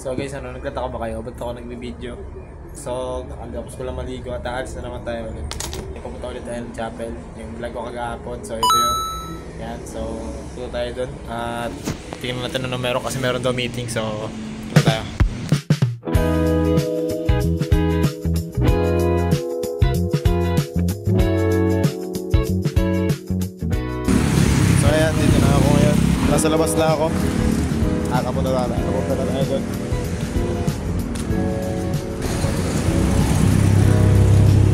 So guys, ano, nagtataka ba kayo? Ba't ako nagbe-video? So, nakagapos ko lang maligo at aalis na naman tayo ulit. Pupunta ulit tayo ng chapel. Yung vlog ko kagahapon. So, ito yun. Yan. So, punta tayo dun. At tingnan natin ano meron kasi meron daw meeting. So, punta tayo. So, ayan. Dito na ako ngayon. Nasa labas na ako. Nakapunta na tayo dun.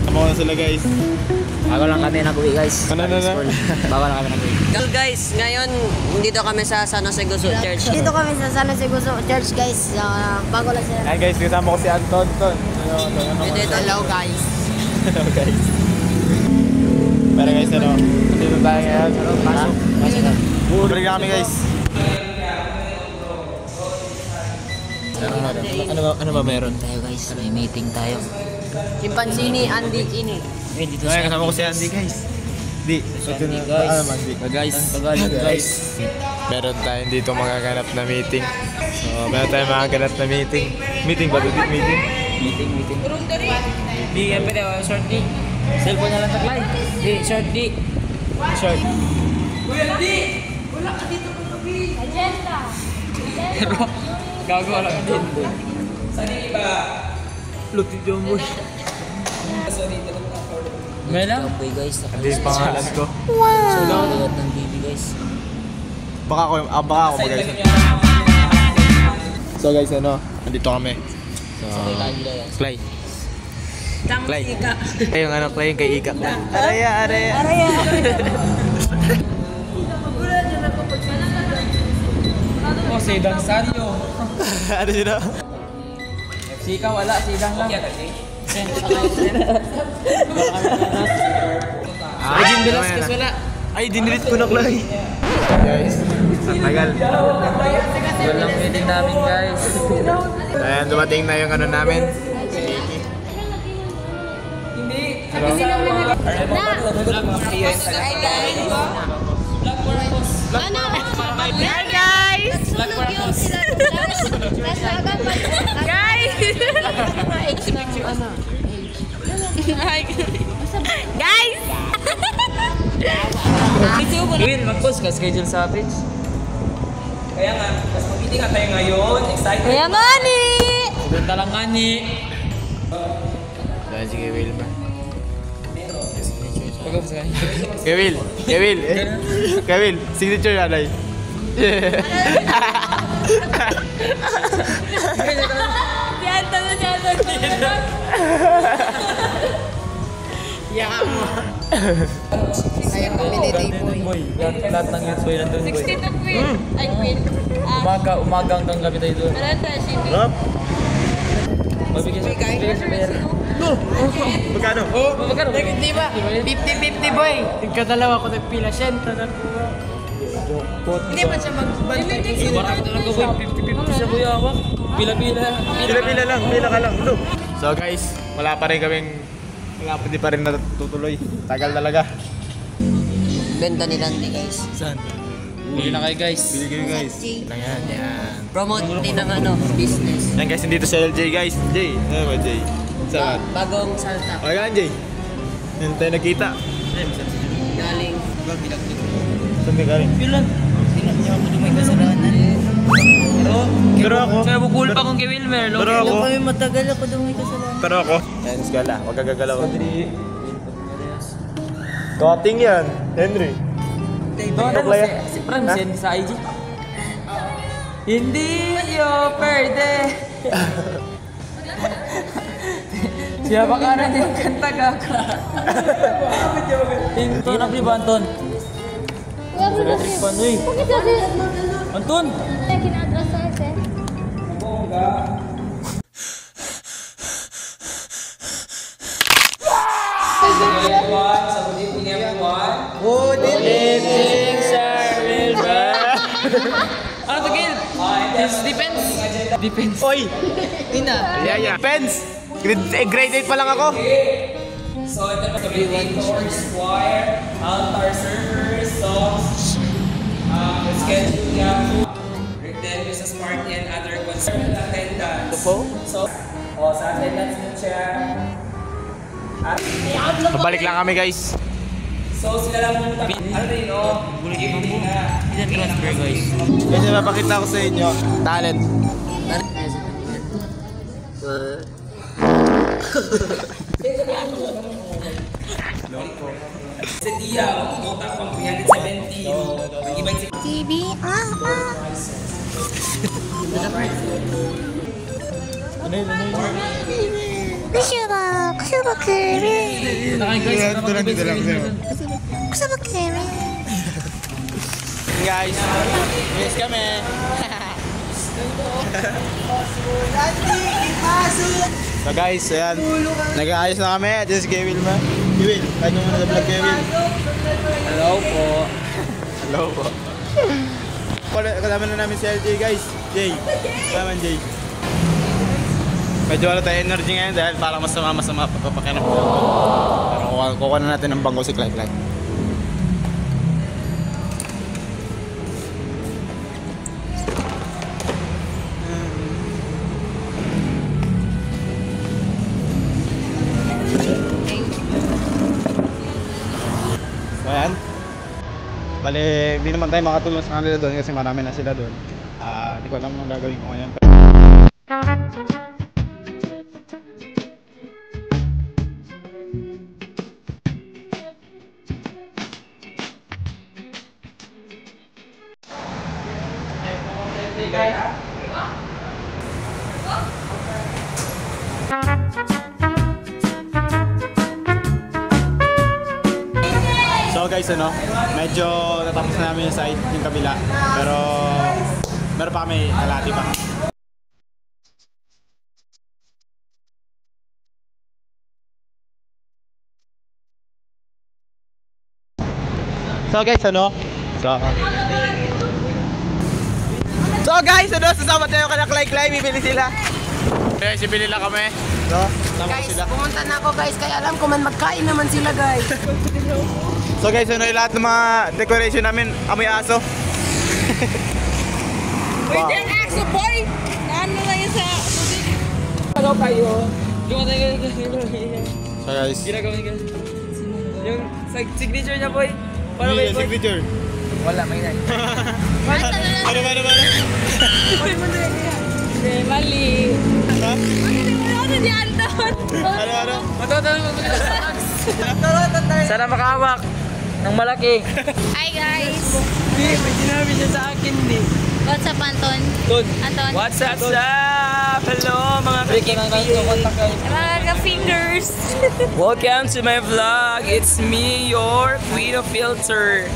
Tama na sila guys. Bago lang kami nag-uwi guys. Ano na? Bago lang kami nag-uwi. So guys, ngayon dito kami sa San Jose Guso Church. Dito kami sa San Jose Guso Church guys. Bago lang sila. Hi guys, kasama ko si Anton. Hello guys. Hello guys. Pero guys, ano? Dito tayo ngayon. Pasok. Balik na kami guys. Ano ba meron? Tayo guys, may meeting tayo. Chimpanzini, Andy, Ini. Dito Ngayon kasama ko si Andy guys. Di. Si Andy guys. Guys. Meron tayong dito magaganap na meeting. So, meron tayong magaganap na meeting. Meeting ba? Meeting? Meeting. Di, yan pwede. Short D. Cellphone na lang taglay. Di, short D. Short. Kuya D! Wala ka dito kung gabi. Agenda. Pero, gago wala ka dito. Saan yung iba? Lutid yung mo. Mela? Okay guys. Andi yung pangalan ko. Wow! So, lahat ng baby guys. Baka ako guys. So guys, ano? Andito kami. So, Clay. Clay. Clay yung ano, Clay yung kay Ika. Araya. Oh, Sedang Sario. Ano yun na? Si Ika wala, Sedang lang. Ay, Jim Velasquez wala. Ay, dinilit ko na Clay. Guys, tagal. Walang meeting namin guys. Ayan, dumating na yung ano namin. Hi guys! Guys! Will, mag-post ka schedule sa page. Kaya nga, mas mag-meeting nga tayo ngayon. Excited. Kaya nga ni! Punta lang nga ni. Dahil sige, Will ba? Pag-post ka. Kevil, signature alay. Ayan kami ni Dayboy. Boy, lahat ng youth boy nandun boy. 62 Queen. Ay Queen. Umaga hanggang gabi tayo doon. Rob, Magbigay sa pera. magkano? Magkano? Di ba? 50-50 boy. Tigkadalawa ko nagpila siya. Hindi ba siya magbalik? Marami talaga boy. 50-50 siya kuya ako. Pila-pila. Pila lang, pila ka lang. So guys, wala pa rin natutuloy. Tagal talaga. Benta ni Dante guys. Saan? Bili na kayo guys. Bili kayo guys. Yan. Promote din ng ano, business. Yan guys, nandito sa LJ guys. Jay, ano ba Jay? Saan? Bagong startup. Okay ka Jay? Yan tayo nakita. Galing. Saan ka galing? Yun lang. Hindi ako dumay kasalanan. Pero ako. Sabi mo cool pa kung kay Wilmer. Pero ako. Matagal ako dumay kasalanan. Pero ako. Yan, skala. Huwag kagagalaw. Cutting yan, Henry. Si Fran, send sa IG. Hindi yo perde. Siya baka na din kanta gago. Anton, abri ba Anton? Panoy. Anton! Good evening, Sir Wilbur. Ano to, Gil? Defense. Defense. Oy! Yeah. Depends. Grade 8 pa lang ako. So, ito na kami keyboards, choir, altar servers, songs, schedule, then business party and other Attendance. So, sa attendance mo siya. At, Pabalik lang kami guys. so, sila lang pumunta. Ano rin, transfer guys. Kasi mapakita ko sa inyo, talent. Si Tia, utak pang 370. Nag-ibay si TV, gusto ba kere? Gusto ba kere? Guys, miss kami. So guys, ayan. Nag-aayos na kami. This is Kevin ba? Kevin, kahit mo muna sa vlog Kevin. Hello po. Hello po. Kasama na namin si LJ guys. Jay. Kasama Jay. Medyo wala tayo energy ngayon dahil parang masama papapakinan po. Pero kukuha na natin ng bangko si Clyde. So ayan. Bale, hindi naman tayo makatulong sa kanila doon kasi marami na sila doon. Hindi ko alam ang gagawin ko ngayon. So guys, medyo natapos na namin yung side, yung kabila. Pero meron pa kami kalahati pa. So guys, sasama tayo kay Clay, bibili sila. Okay, bibili lang kami. Sama Guys, sila. pumunta na ako guys, kaya alam ko man magkain naman sila guys. So guys, yung lahat ng mga decoration namin, amoy aso. Wait, yan aso boy! Ano na yun sa tubig? Ano kayo? Yung So guys, ginagawa niya. Yung signature niya boy. Para yung signature. Wala, may na. Ano? Hindi, mali. Ha? Ano di Anton? Ano? Matatanong mo sana makahawak ng malaki. Hi guys! May sinabi niya sa akin ni. What's up Anton? Anton? What's up? Hello mga Mga ka-fingers! Welcome to my vlog. It's me, your Queen of Filter.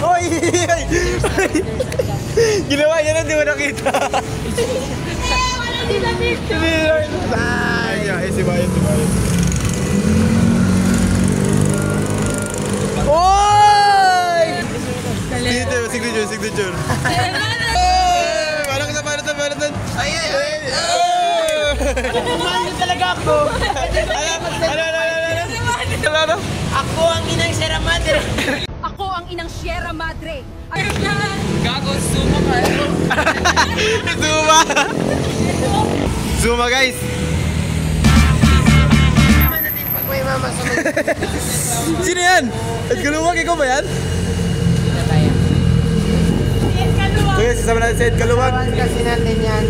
Hoy! Ginawa niya na, di mo nakita. Si Bayan. Hoy! Signature. Parang sa Baratan. Ay! Mahal niyo talaga ako. Ano? Ako ang inang Sierra Madre. Ako ang inang Sierra Madre! Ayun na! Gago, sumo ka. Zuma guys! Naman natin pag may mama sa mga. Sino yan? At Kaluwag, ikaw ba yan? So guys, sasama natin sa Ed Kaluwag. Kawan kasi natin yan.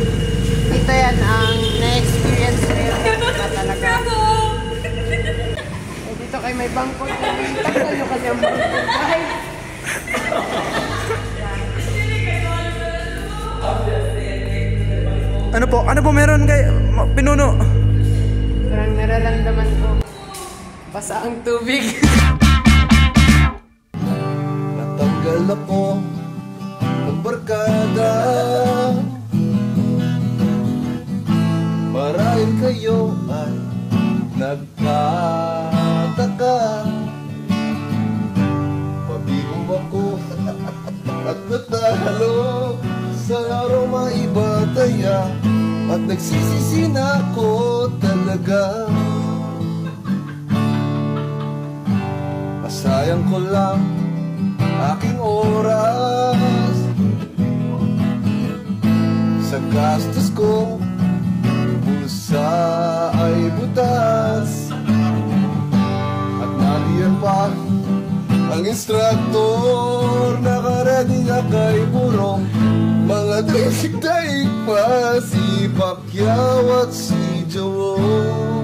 Ito yan ang na-experience rin na talaga. Dito kay may bangko. Takal nyo kanyang bangko. Ay! Ano po meron kay Pinuno? Parang nararamdaman ko. Basa ang tubig. Natanggal ako ng barkada. Marahil kayo ay nagtataka. Pabigo ako at natalo sa araw maibataya. At nagsisisi na ako talaga. Masayang ko lang aking oras sa gastos ko, bulsa ay butas. At naliyan pa ang instructor, nakaredy na kay burong. Mga daig-daig pa si Pacquiao at si Jowo.